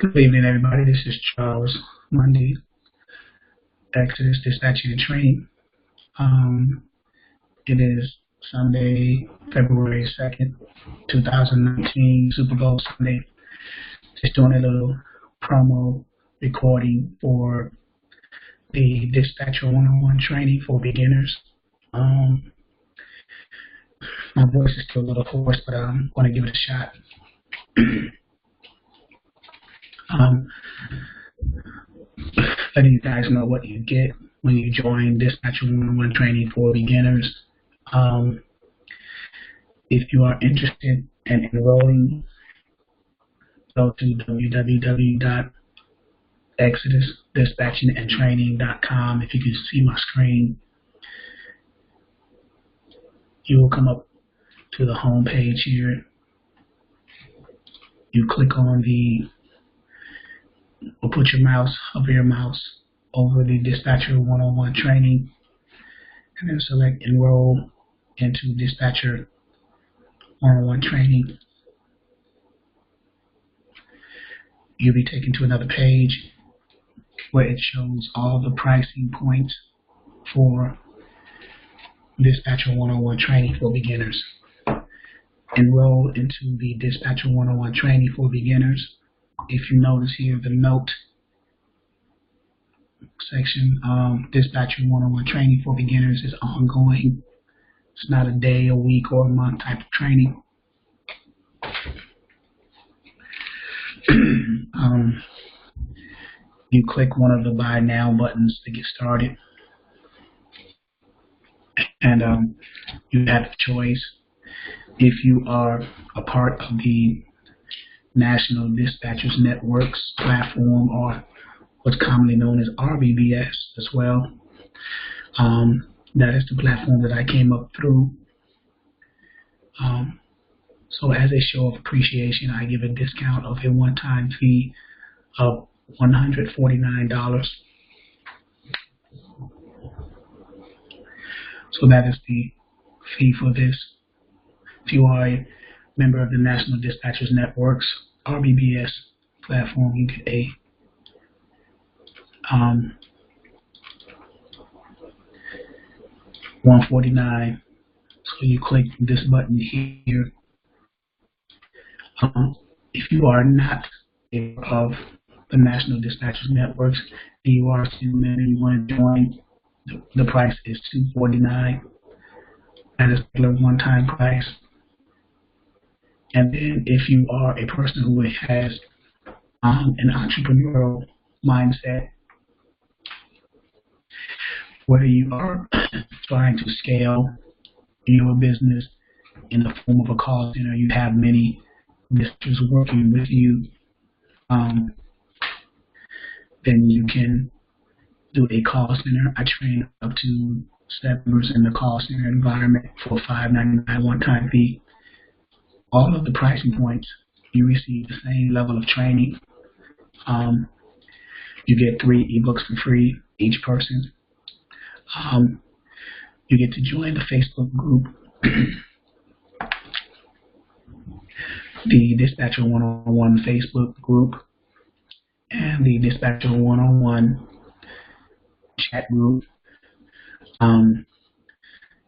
Good evening, everybody. This is Charles Monday, Exodus Dispatching and Training. It is Sunday, February 2nd, 2019, Super Bowl Sunday. Just doing a little promo recording for the Dispatcher 101 training for beginners. My voice is still a little hoarse, but I'm going to give it a shot. Letting you guys know what you get when you join Dispatcher 101 training for beginners. If you are interested in enrolling, go to www.exodusdispatchingandtraining.com. If you can see my screen, you will come up to the home page here. You click on or put your mouse, hover your mouse over the Dispatcher 101 training, and then select Enroll into Dispatcher 101 training. You'll be taken to another page where it shows all the pricing points for Dispatcher 101 training for beginners. Enroll into the Dispatcher 101 training for beginners. If you notice here, the note section, Dispatcher 101 training for beginners is ongoing. It's not a day, a week, or a month type of training. You click one of the Buy Now buttons to get started. And you have a choice. If you are a part of the National Dispatchers Networks platform, or what's commonly known as RBBS as well. That is the platform that I came up through. So as a show of appreciation, I give a discount of a one-time fee of $149. So that is the fee for this. If you are a member of the National Dispatchers Network's RBBS platform, you get a $149. So you click this button here. If you are not a part of the National Dispatchers Networks and you are a student and you want to join, the price is $249. That is the one-time price. And then if you are a person who has an entrepreneurial mindset, whether you are trying to scale your business in the form of a call center, you have many districts working with you, then you can do a call center. I train up to 7 members in the call center environment for $5.99 one-time fee. All of the pricing points, you receive the same level of training. You get 3 ebooks for free, each person. You get to join the Facebook group, the Dispatcher 101 Facebook group, and the Dispatcher 101 chat group.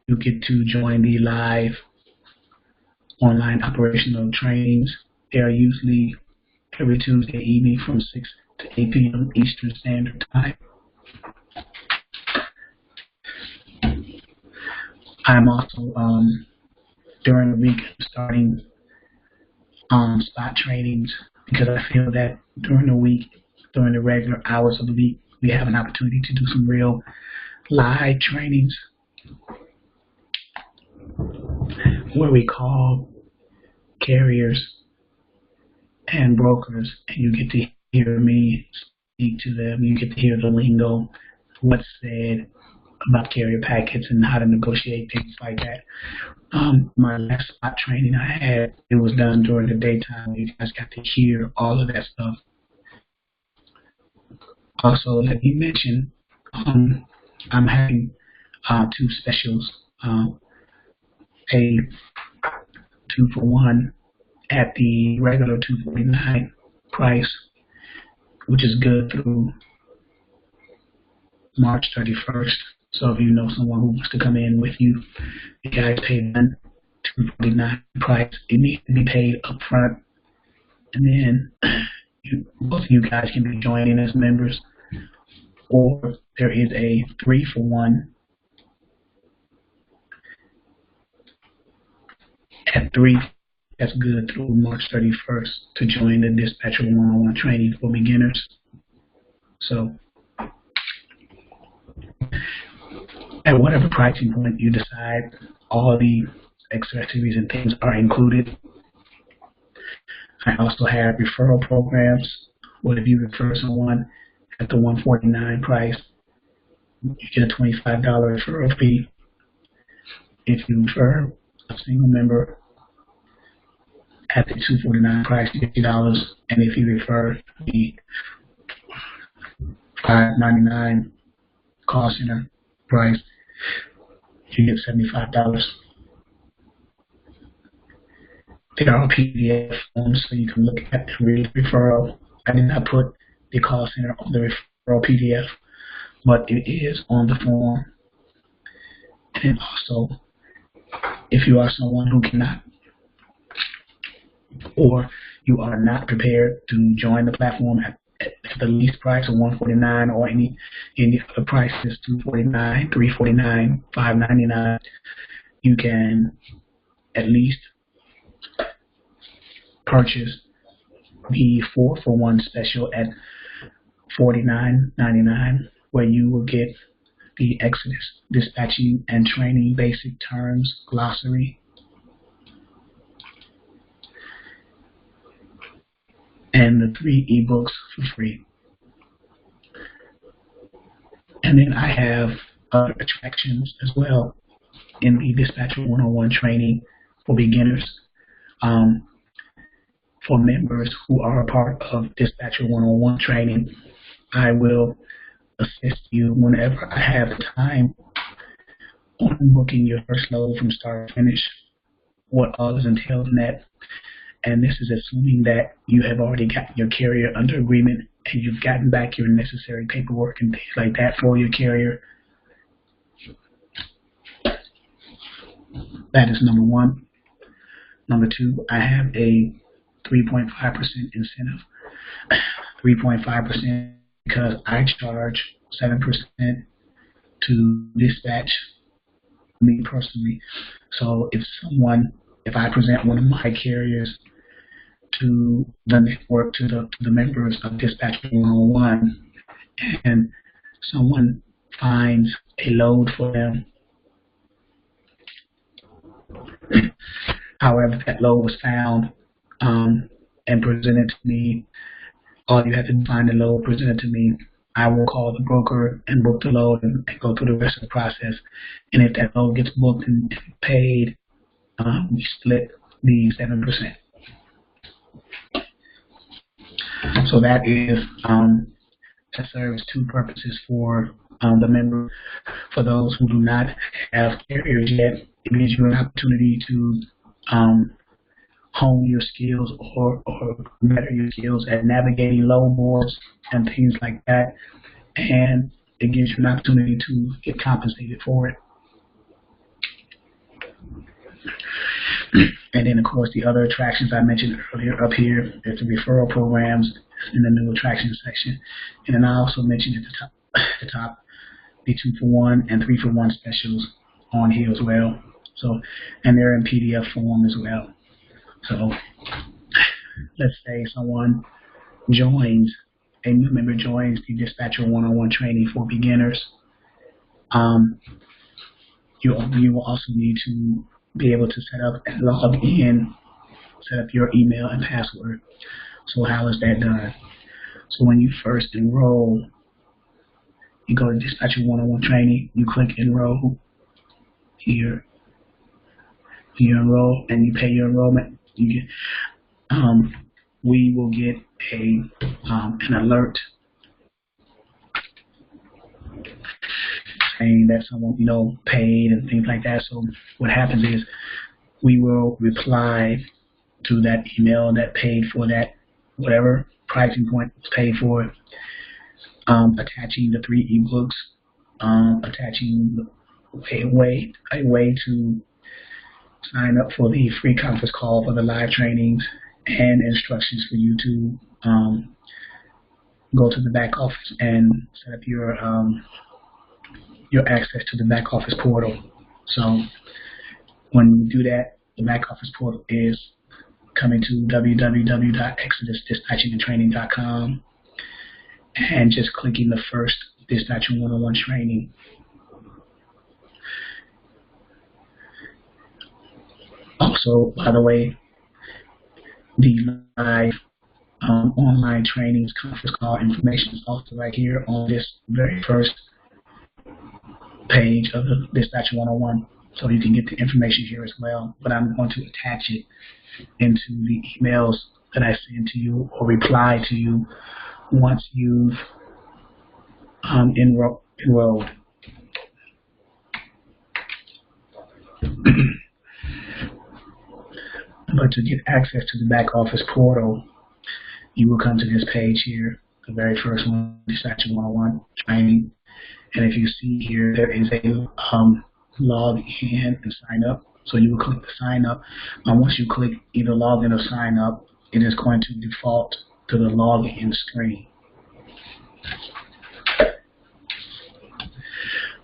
You get to join the live online operational trainings. They are usually every Tuesday evening from 6 to 8 p.m. Eastern Standard Time. I'm also, during the week, starting spot trainings, because I feel that during the week, during the regular hours of the week, we have an opportunity to do some real live trainings where we call carriers and brokers, and you get to hear me speak to them. You get to hear the lingo, what's said about carrier packets and how to negotiate, things like that. My last spot training I had, it was done during the daytime. You guys got to hear all of that stuff. Also, let me mention, I'm having 2 specials. A 2-for-1 at the regular $249 price, which is good through March 31st. So if you know someone who wants to come in with you, you guys pay them $249 price. It needs to be paid up front, and then both of you guys can be joining as members, or there is a 3-for-1 at 3. That's good through March 31st to join the Dispatcher One-on-One training for beginners. So at whatever pricing point you decide, all the accessories and things are included. I also have referral programs where if you refer someone at the $149 price, you get a $25 referral fee. If you refer a single member at the $249 price, $50, and if you refer the $599 call center price, you get $75. There are PDF forms so you can look at and read the referral. I did not put the call center on the referral PDF, but it is on the form. And also, if you are someone who cannot, or you are not prepared to join the platform at the least price of $149 or any other prices, $249, $349, $599, you can at least purchase the 4-for-1 special at $49.99, where you will get the Exodus Dispatching and Training Basic Terms Glossary, and the 3 ebooks for free. And then I have other attractions as well in the Dispatcher One-on-One training for beginners. For members who are a part of Dispatcher One-on-One training, I will assist you whenever I have time on booking your first load from start to finish, what all is entailed in that. And this is assuming that you have already gotten your carrier under agreement and you've gotten back your necessary paperwork and things like that for your carrier. That is number one. Number two, I have a 3.5% incentive. 3.5% because I charge 7% to dispatch me personally. So if I present one of my carriers to the network, to the members of Dispatcher One-on-One, and someone finds a load for them, however that load was found and presented to me, all you have to find the load presented to me, I will call the broker and book the load and go through the rest of the process. And if that load gets booked and paid, we split the 7%. So that is that serves 2 purposes for the member. For those who do not have carriers yet, it gives you an opportunity to hone your skills or better your skills at navigating load boards and things like that, and it gives you an opportunity to get compensated for it. And then, of course, the other attractions I mentioned earlier up here, there's the referral programs in the new attraction section. And then I also mentioned at the top the 2-for-1 and 3-for-1 specials on here as well. So, and they're in PDF form as well. So let's say someone joins, a new member joins the Dispatcher One-on-One training for beginners. You will also need to be able to set up and log in, set up your email and password. So how is that done? So when you first enroll, you go to Dispatcher One-on-One training, you click enroll here. You enroll and you pay your enrollment. You get, we will get an alert saying that someone paid and things like that. So what happens is we will reply to that email that paid for that whatever pricing point was paid for it, attaching the 3 ebooks, attaching a way to sign up for the free conference call for the live trainings, and instructions for you to go to the back office and set up your access to the back office portal. So when you do that, the back office portal is coming to www.exodusdispatchingandtraining.com and just clicking the first Dispatcher 101 training. Also, by the way, the live online trainings conference call information is also right here on this very first page of the Dispatcher 101. So you can get the information here as well, but I'm going to attach it into the emails that I send to you or reply to you once you've enrolled. But to get access to the back office portal, you will come to this page here, the very first one, Dispatcher 101 training. And if you see here, there is a log in and sign up. So you will click the sign up. Once you click either log in or sign up, it is going to default to the login screen.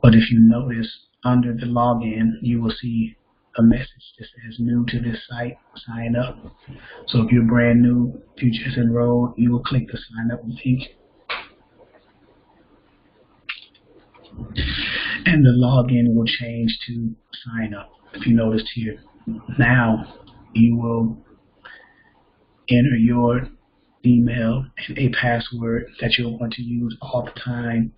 But if you notice under the login, you will see a message that says new to this site, sign up. So if you're brand new, if you just enrolled, you will click the sign up link. And the login will change to sign up. If you noticed here, now you will enter your email and a password that you're going to use all the time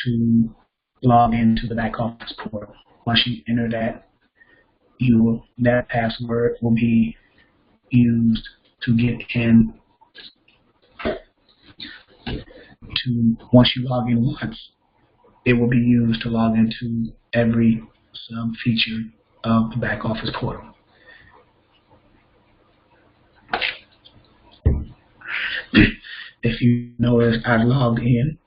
to log into the back office portal. Once you enter that, that password will be used to get in. Once you log in once, it will be used to log into every sub-feature of the back office portal. If you notice, I've logged in,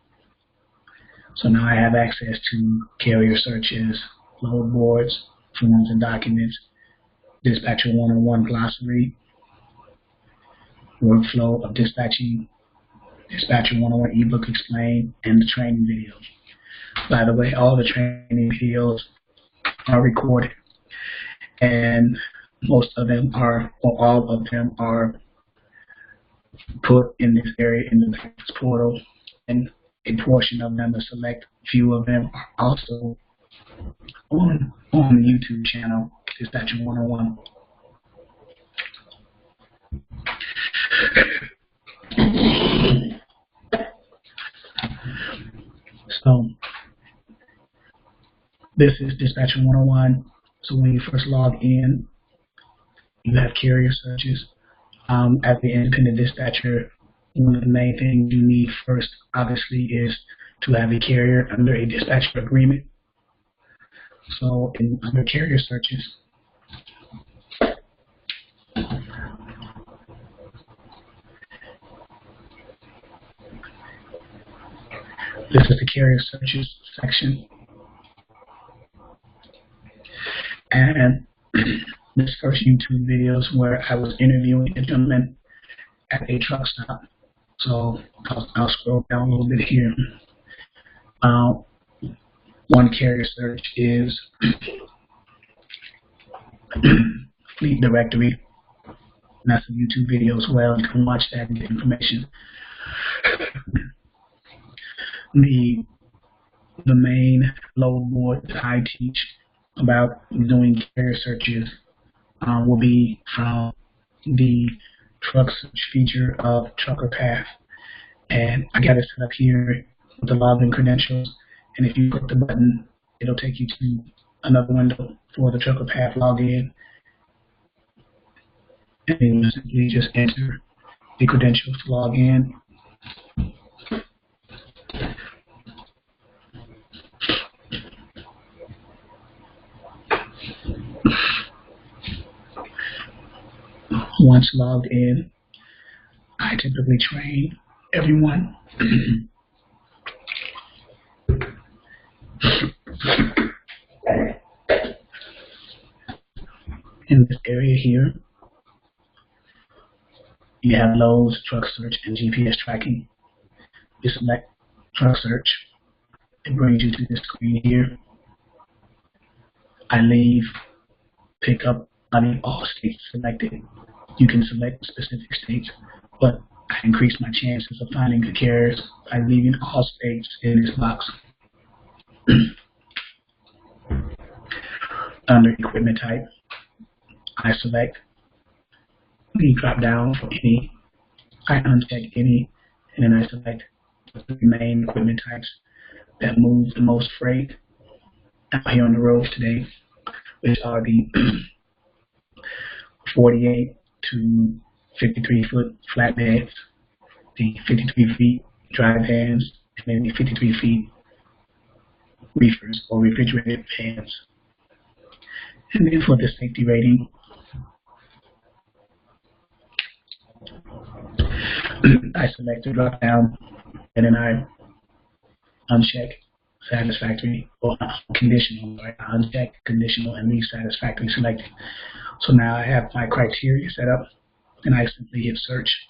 so now I have access to carrier searches, load boards, forms and documents, Dispatcher 101 glossary, workflow of dispatching, Dispatcher 101 ebook explained, and the training videos. By the way, all the training videos are recorded, and most of them are, or all of them are put in this area in the portal, and a portion of them, a select few of them, are also on the YouTube channel, Dispatcher 101. So this is Dispatcher 101. So when you first log in, you have carrier searches. As the independent dispatcher, one of the main things you need first, obviously, is to have a carrier under a dispatcher agreement. So under carrier searches, this is the carrier searches section. And this first YouTube video is where I was interviewing a gentleman at a truck stop. So I'll scroll down a little bit here. One carrier search is Fleet Directory. And that's a YouTube video as well. You can watch that and get information. The main load board that I teach about doing carrier searches will be from the truck search feature of Trucker Path. And I got it set up here with the login credentials. And if you click the button, it'll take you to another window for the Trucker Path login. And you simply just enter the credentials to log in. Once logged in, I typically train everyone in this area here. You have Lowe's, truck search, and GPS tracking. You select truck search. It brings you to this screen here. I leave, pick up, all states selected. You can select specific states, but I increase my chances of finding the carriers by leaving all states in this box. Under equipment type, I select the drop down for any, I uncheck any, and then I select the three main equipment types that move the most freight out here on the roads today, which are the 48 to 53 foot flatbeds, the 53 feet dry vans, and then the 53 feet reefers or refrigerated vans. And then for the safety rating, I select the drop down, and then I uncheck satisfactory or conditional. Right? I uncheck conditional and leave satisfactory selected. So now I have my criteria set up, and I simply hit search.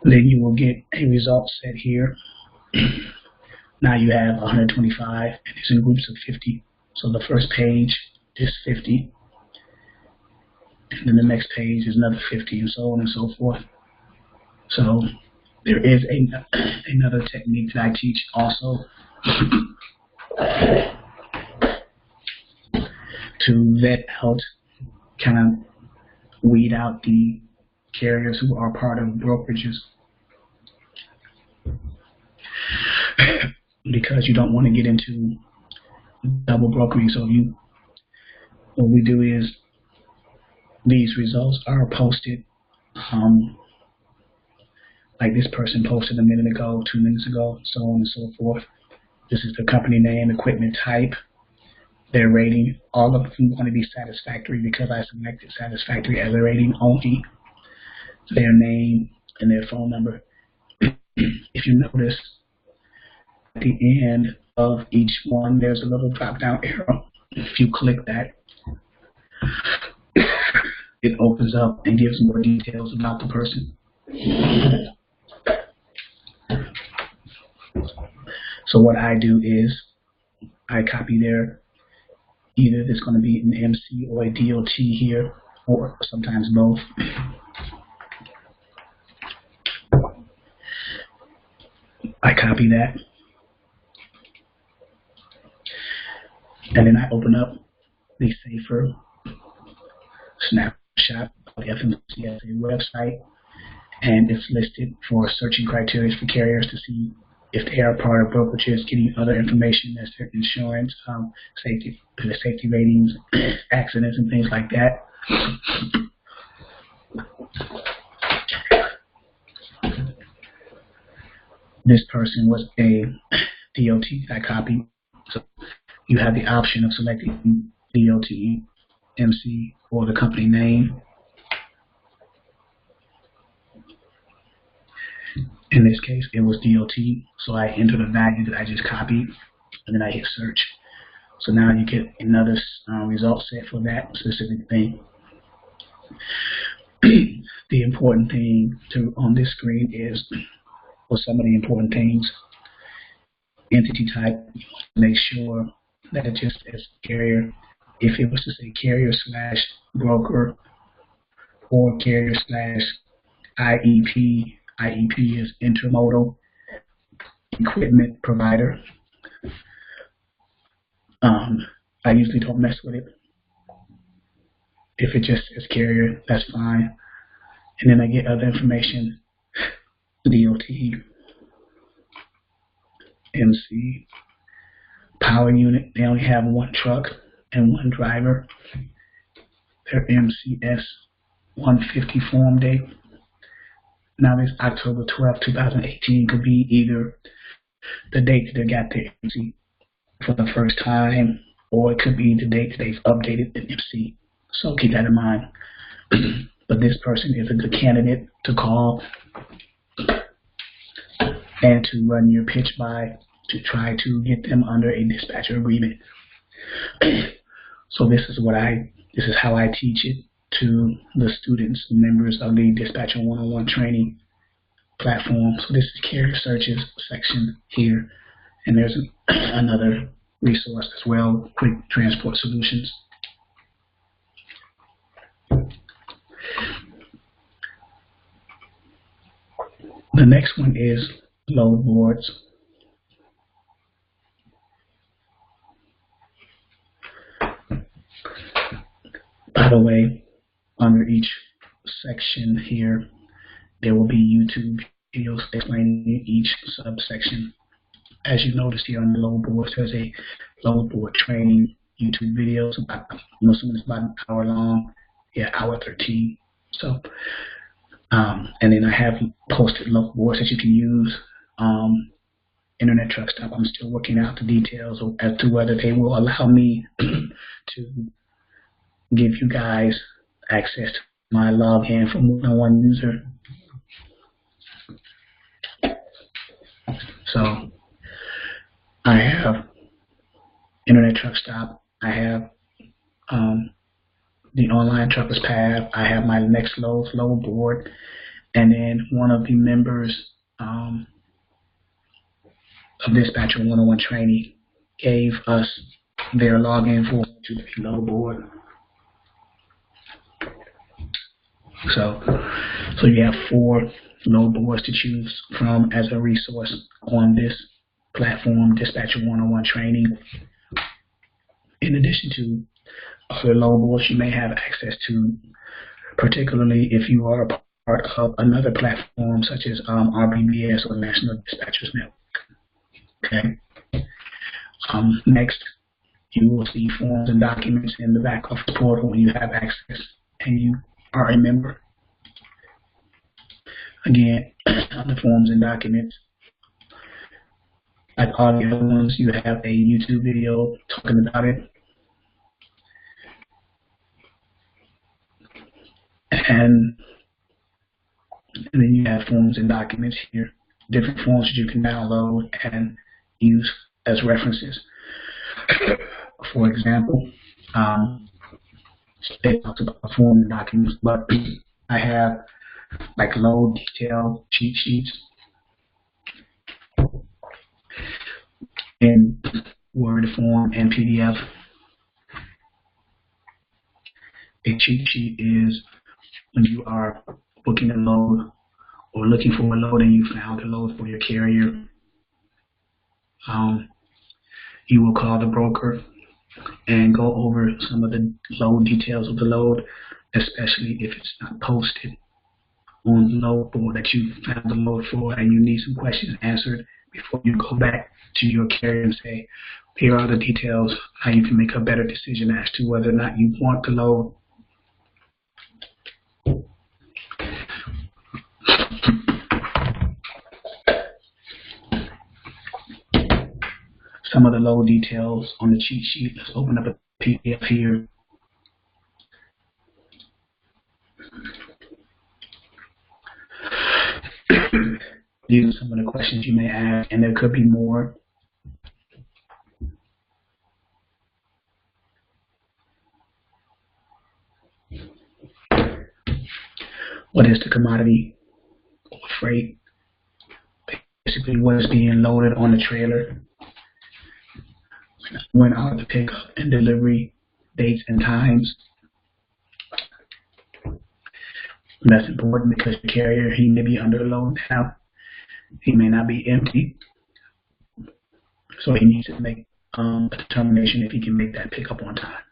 Then you will get a result set here. Now you have 125, and it's in groups of 50. So the first page is 50, and then the next page is another 50, and so on and so forth. So there is another technique that I teach also to vet out, kind of weed out the carriers who are part of brokerages, because you don't want to get into double brokering. So what we do is these results are posted, like this person posted a minute ago, 2 minutes ago, so on and so forth. This is the company name, equipment type, their rating. All of them want to be satisfactory because I selected satisfactory as a rating only. Their name and their phone number. If you notice, at the end of each one, there's a little drop-down arrow. If you click that, it opens up and gives more details about the person. So what I do is I copy their, either there's going to be an MC or a DOT here, or sometimes both. I copy that, and then I open up the Safer snapshot of the FMCSA website, and it's listed for searching criteria for carriers to see if they are part of brokerages, getting other information as their insurance, safety ratings, accidents, and things like that. This person was a DOT that I copied. So you have the option of selecting DOT, MC, or the company name. In this case, it was DOT, so I enter the value that I just copied, and then I hit search. So now you get another result set for that specific thing. The important thing on this screen is, well, some of the important things. Entity type, you want to make sure that it just says carrier. If it was to say carrier / broker or carrier / IEP, IEP is intermodal equipment provider. I usually don't mess with it. If it just says carrier, that's fine. And then I get other information, DOT, MC, power unit. They only have one truck and one driver. Their MCS 150 form date. Now this October 12, 2018 could be either the date that they got their MC for the first time, or it could be the date that they've updated the MC So keep that in mind. But this person is a good candidate to call and to run your pitch by to try to get them under a dispatcher agreement. So this is how I teach it to the students, members of the Dispatcher 101 training platform. So this is carrier searches section here, and there's another resource as well, Quick Transport Solutions. The next one is load boards. By the way, under each section here, there will be YouTube videos explaining each subsection. As you notice here on the load boards, there's a load board training YouTube video. It's about, most of them is about an hour long, hour 13. So, and then I have posted load boards that you can use. Internet Truck Stop, I'm still working out the details as to whether they will allow me to give you guys access to my login for more than one user. So I have Internet Truck Stop, I have the Online Truckers Path, I have my Nextload load board, and then one of the members of Dispatcher 101 training gave us their login for the load board. So you have 4 load boards to choose from as a resource on this platform, Dispatcher 101 training. In addition to other load boards you may have access to, particularly if you are a part of another platform such as RBBS or National Dispatchers Network. Okay. Next, you will see forms and documents in the back office portal when you have access and you are a member. Again, the forms and documents, like all the other ones, you have a YouTube video talking about it. And then you have forms and documents here, different forms that you can download and use as references. For example, it talks about form and documents, but I have like load detail cheat sheets in Word form and PDF. A cheat sheet is when you are booking a load or looking for a load and you found a load for your carrier. You will call the broker and go over some of the load details of the load, especially if it's not posted on the load board that you found the load for and you need some questions answered before you go back to your carrier and say, here are the details, how you can make a better decision as to whether or not you want the load. Some of the load details on the cheat sheet. Let's open up a PDF here. These are some of the questions you may ask, and there could be more. What is the commodity or freight? Basically, what is being loaded on the trailer? When are the pickup and delivery dates and times? That's important because the carrier, he may be under load now. He may not be empty. So he needs to make a determination if he can make that pickup on time.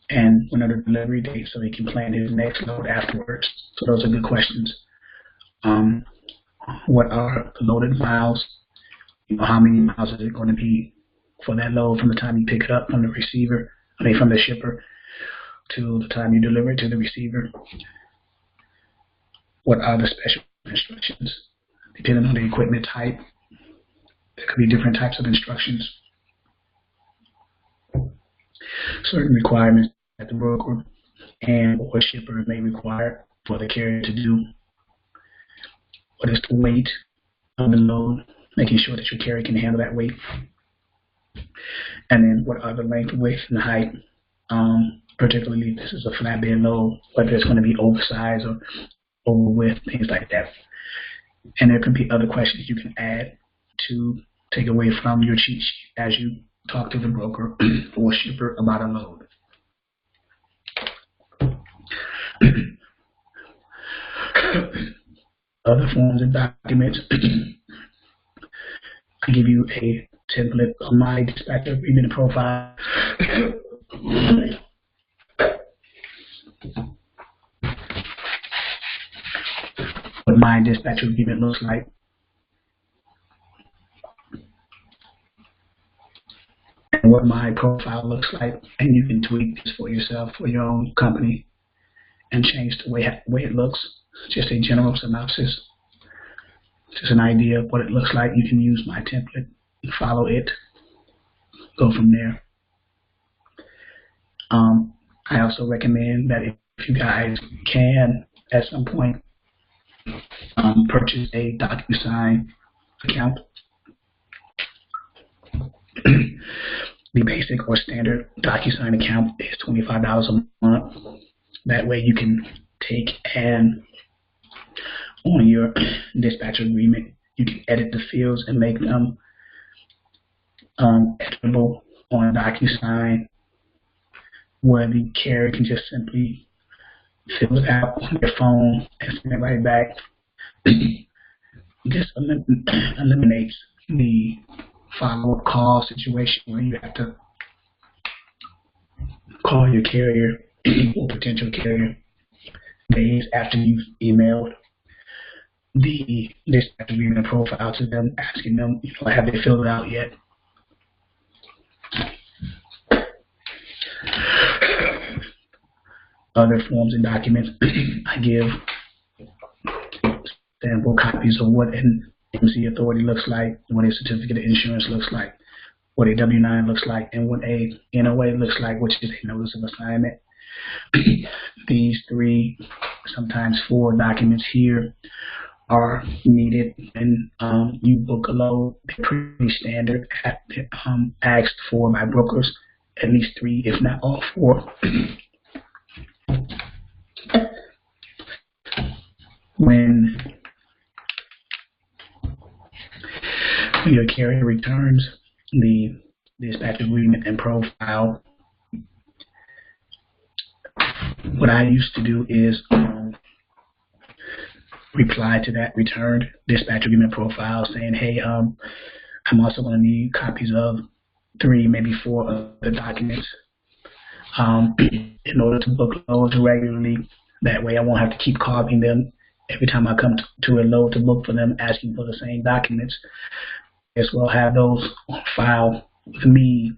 And when are the delivery dates so he can plan his next load afterwards? So those are good questions. What are the loaded miles? How many miles is it going to be for that load from the time you pick it up from the receiver, from the shipper, to the time you deliver it to the receiver? What are the special instructions? Depending on the equipment type, there could be different types of instructions. certain requirements that the broker and or shipper may require for the carrier to do. What is the weight of the load, making sure that your carrier can handle that weight. And then what are the length, width, and height, particularly if this is a flatbed load, whether it's going to be oversized or over width, things like that. And there could be other questions you can add to take away from your cheat sheet as you talk to the broker or shipper about a load. Other forms and documents. I give you a template of my dispatcher agreement profile. What my dispatcher agreement looks like. And what my profile looks like. And you can tweak this for yourself, for your own company, and change the way it looks. Just a general synopsis. Just an idea of what it looks like. You can use my template and follow it. Go from there. I also recommend that if you guys can, at some point, purchase a DocuSign account. The basic or standard DocuSign account is $25 a month. That way you can take and on your dispatcher agreement, you can edit the fields and make them editable on DocuSign, where the carrier can just simply fill it out on their phone and send it right back. This eliminates the follow-up call situation where you have to call your carrier or potential carrier days after you've emailed the dispatch agreement profile to them, asking them, have they filled it out yet? Other forms and documents, I give sample copies of what an MC authority looks like, what a certificate of insurance looks like, what a W-9 looks like, and what a NOA looks like, which is a notice of assignment. These 3, sometimes 4 documents here are needed when you book a load. They're pretty standard, asked for by brokers, at least 3, if not all 4. When your carrier returns the dispatch agreement and profile, what I used to do is reply to that returned dispatch agreement profile saying, hey, I'm also going to need copies of 3, maybe 4 of the documents in order to book loads regularly. That way I won't have to keep calling them every time I come to a load to book for them, asking for the same documents. As well have those on file with me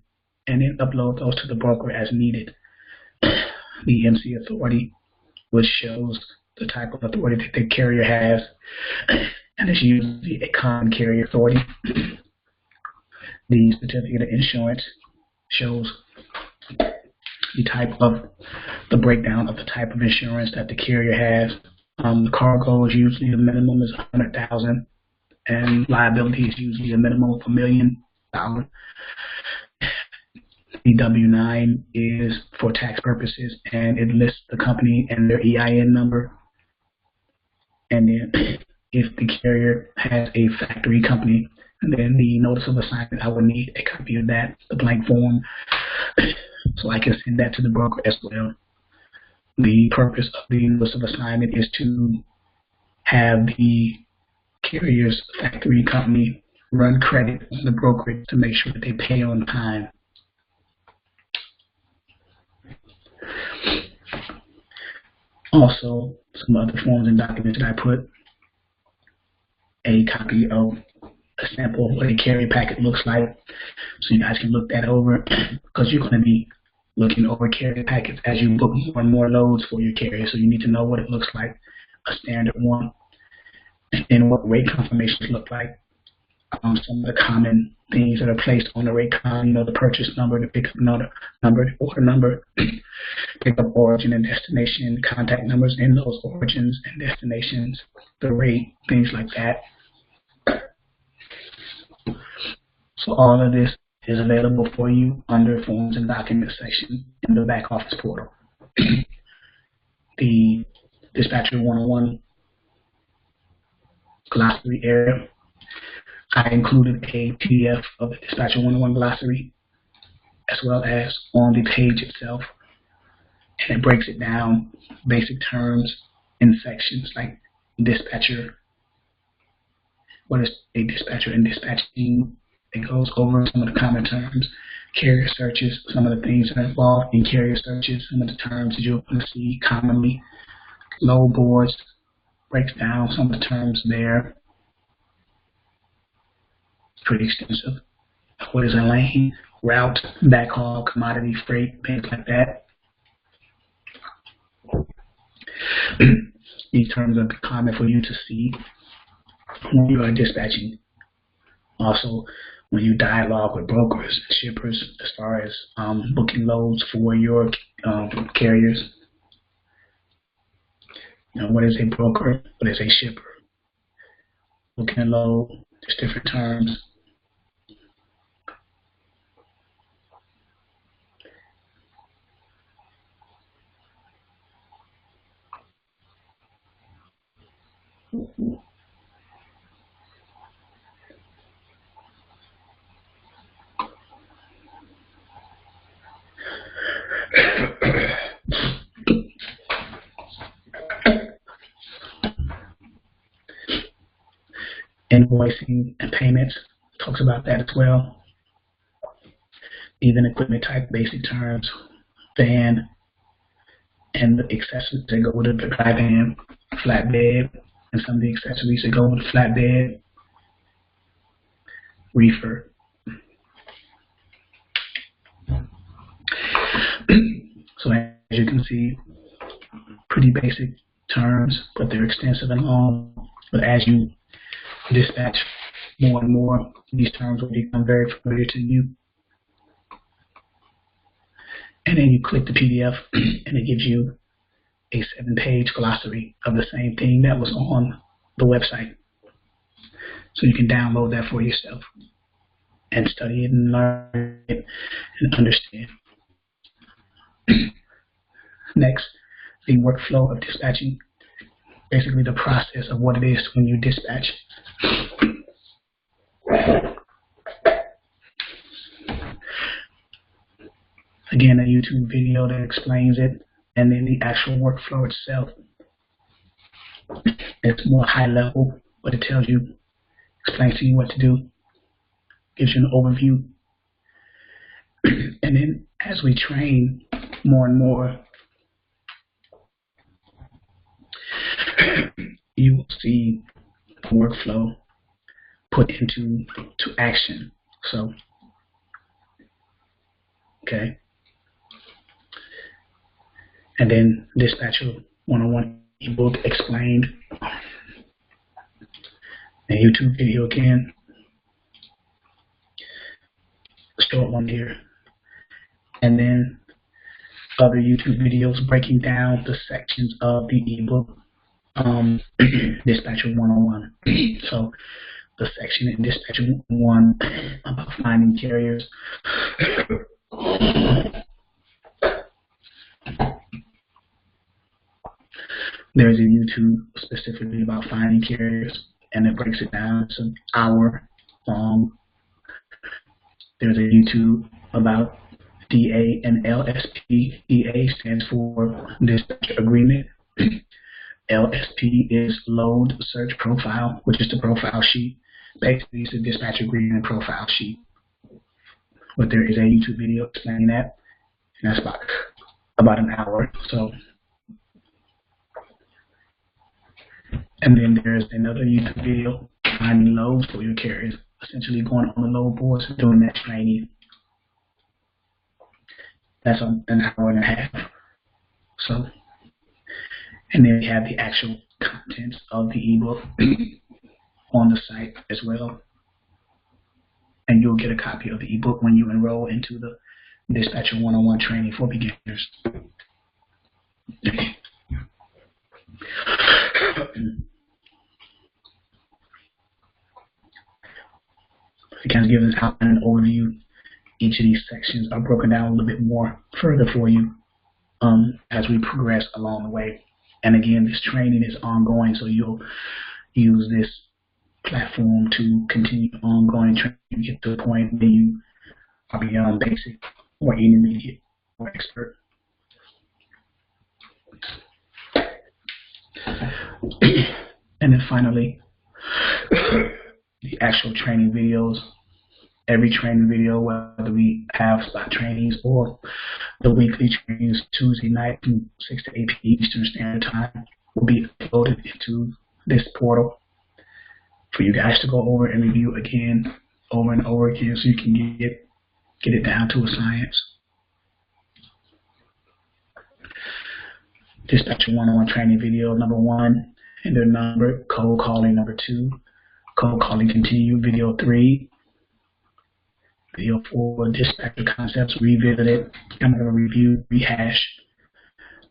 and then upload those to the broker as needed. The MC authority, which shows the type of authority that the carrier has, and it's usually a common carrier authority. The certificate of insurance shows the breakdown of the type of insurance that the carrier has. The cargo is usually the minimum is $100,000, and liability is usually a minimum of $1 million. The W-9 is for tax purposes, and it lists the company and their EIN number. And then if the carrier has a factory company, then the notice of assignment, I will need a copy of that, the blank form, so I can send that to the broker as well. The purpose of the notice of assignment is to have the carrier's factory company run credit on the brokerage to make sure that they pay on time. Also, some other forms and documents that I put, a copy of a sample of what a carrier packet looks like, so you guys can look that over, because you're going to be looking over carrier packets as you book more and more loads for your carrier, so you need to know what it looks like, a standard one, and what rate confirmations look like. some of the common things that are placed on the Raycon, the purchase number, the pickup number, the order number, pickup origin and destination, contact numbers in those origins and destinations, the rate, things like that. So all of this is available for you under Forms and Documents section in the back office portal. The Dispatcher 101 glossary area, I included a PDF of the Dispatcher 101 glossary as well as on the page itself, and it breaks it down, basic terms in sections like dispatcher, what is a dispatcher and dispatching. It goes over some of the common terms, carrier searches, some of the things that are involved in carrier searches, some of the terms that you're going to see commonly. Load boards breaks down some of the terms there. It's pretty extensive. What is a lane, route, backhaul, commodity, freight, things like that. These terms are common for you to see when you are dispatching. Also, when you dialogue with brokers and shippers as far as booking loads for your carriers. What is a broker? What is a shipper? Booking a load, there's different terms. Invoicing and payments talks about that as well. Even equipment type basic terms, van, and the accessories that go with the dry van, flatbed, and some of the accessories that go with the flatbed, reefer. So as you can see, pretty basic terms, but they're extensive and long. But as you dispatch more and more, these terms will become very familiar to you. And then you click the PDF and it gives you a 7-page glossary of the same thing that was on the website. So you can download that for yourself and study it and learn it and understand. Next, the workflow of dispatching, basically the process of what it is when you dispatch. Again, a YouTube video that explains it, and then the actual workflow itself. It's more high level, but it tells you, explains to you what to do, gives you an overview. And then as we train more and more, you will see the workflow put into action. So, okay. And then Dispatcher 101 ebook explained. A YouTube video again. A short one here. And then other YouTube videos breaking down the sections of the ebook. Dispatcher 101. So the section in Dispatcher 101 about finding carriers. There's a YouTube specifically about finding carriers, and it breaks it down. It's an hour long. There's a YouTube about DA and LSP. DA stands for Dispatcher Agreement. LSP is Load Search Profile, which is the profile sheet. Basically, it's a dispatcher agreement profile sheet. But there is a YouTube video explaining that, and that's about an hour. So, and then there's another YouTube video finding loads for your carriers, essentially going on the load boards and doing that training. That's an hour and a half. So, and then we have the actual contents of the ebook on the site as well. and you'll get a copy of the ebook when you enroll into the Dispatcher 101 training for beginners. To kind of give an overview, each of these sections are broken down a little bit more further for you as we progress along the way. And again, this training is ongoing, so you'll use this platform to continue ongoing training and get to the point where you are beyond basic or intermediate or expert. And then finally, the actual training videos. Every training video, whether we have spot trainings or the weekly trainings, Tuesday night from 6 to 8 p.m. Eastern Standard Time, will be uploaded into this portal for you guys to go over and review again, over and over again, so you can get it down to a science. Dispatcher 101 training video number 1, and their number, cold calling number 2, cold calling continue video 3, video 4, dispatcher concepts revisited. I'm going to review, rehash,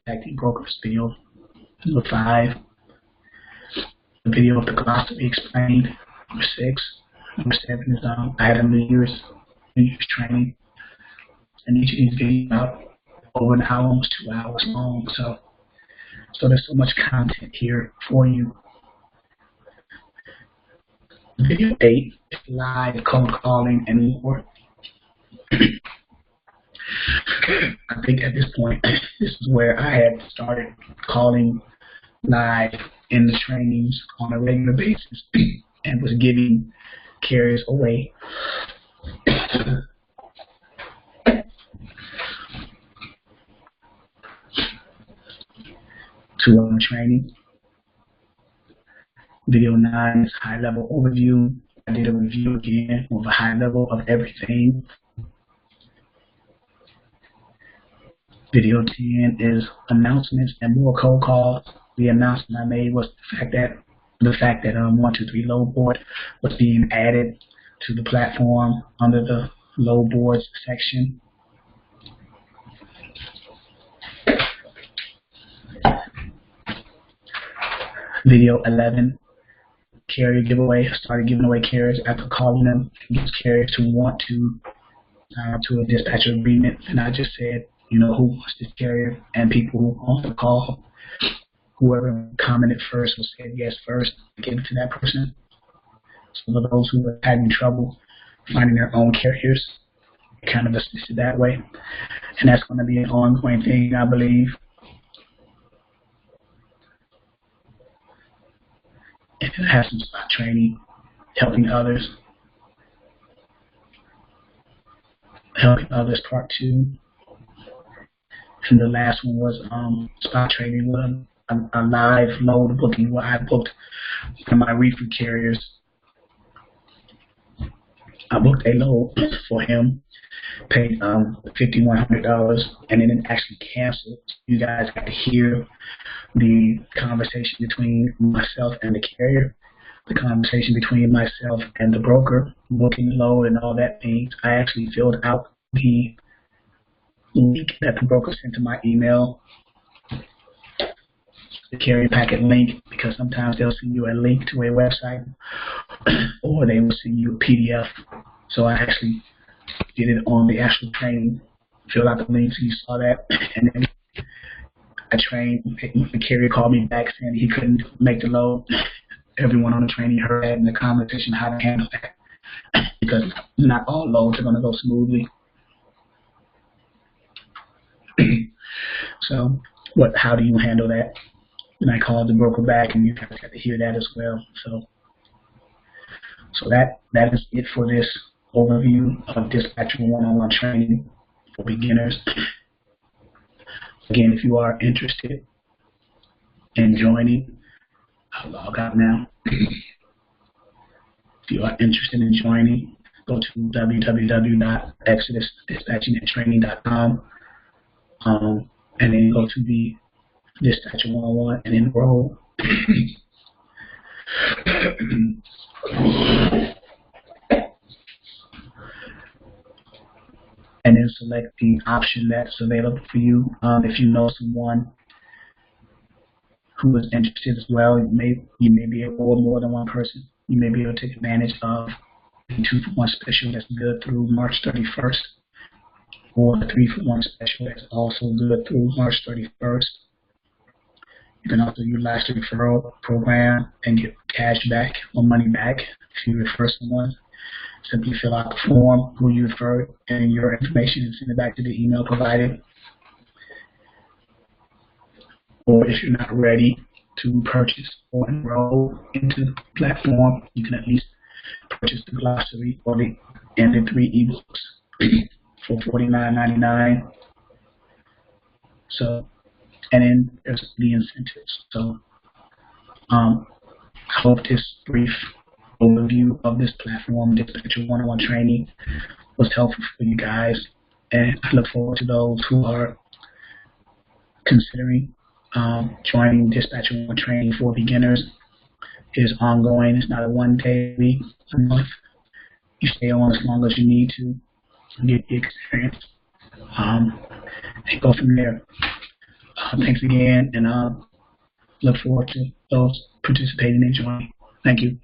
acting brokers video number 5, the video of the glossary explained number 6, number 7 is I had a New Year's training, and each of these videos are over an hour, almost 2 hours long. So there's so much content here for you. Video 8 is live cold calling and more. I think at this point, this is where I had started calling live in the trainings on a regular basis and was giving carriers away. To training. Video 9 is high level overview. I did a review again with a high level of everything. Video 10 is announcements and more cold calls. The announcement I made was the fact that 123 Load Board was being added to the platform under the Load Boards section. Video 11, carrier giveaway. I started giving away carriers after calling them. These carriers who want to a dispatcher agreement, and I just said, you know, who wants this carrier, and people who want to call, whoever commented first or said yes first, give it to that person. So for those who are having trouble finding their own carriers, kind of assisted that way, and that's going to be an ongoing thing, I believe. And then I have some spot training, helping others part 2. And the last one was spot training with a live load booking where I booked one of my reefer carriers. I booked a load for him, paid $5,100, and then it actually canceled. You guys got to hear the conversation between myself and the carrier, the conversation between myself and the broker, booking the load and all that things. I actually filled out the link that the broker sent to my email, the carrier packet link, because sometimes they'll send you a link to a website or they will send you a PDF. So I actually did it on the actual training, filled out the link so you saw that, and then I trained. The carrier called me back saying he couldn't make the load. Everyone on the training heard that in the conversation how to handle that, because not all loads are going to go smoothly. So, how do you handle that? And I called the broker back, and you guys got to hear that as well. So that is it for this overview of Dispatcher 101 training for beginners. Again, if you are interested in joining, I'll log out now. If you are interested in joining, go to www.exodusdispatchingandtraining.com, and then go to the Dispatcher 101 and enroll. select the option that's available for you. If you know someone who is interested as well, you may be able, or more than one person, you may be able to take advantage of the 2-for-1 special that's good through March 31st, or the 3-for-1 special that's also good through March 31st. You can also utilize the referral program and get cash back or money back if you refer someone. Simply fill out the form, who you referred, and your information, and send it back to the email provided. Or if you're not ready to purchase or enroll into the platform, you can at least purchase the glossary or the 3 ebooks for $49.99. So, and then there's the incentives. So, I hope this brief overview of this platform, Dispatcher 101 training, was helpful for you guys, and I look forward to those who are considering joining Dispatcher 101 training for beginners. It is ongoing. It's not a one-day, week, a month. You stay on as long as you need to get the experience, and go from there. Thanks again, and look forward to those participating and joining. Thank you.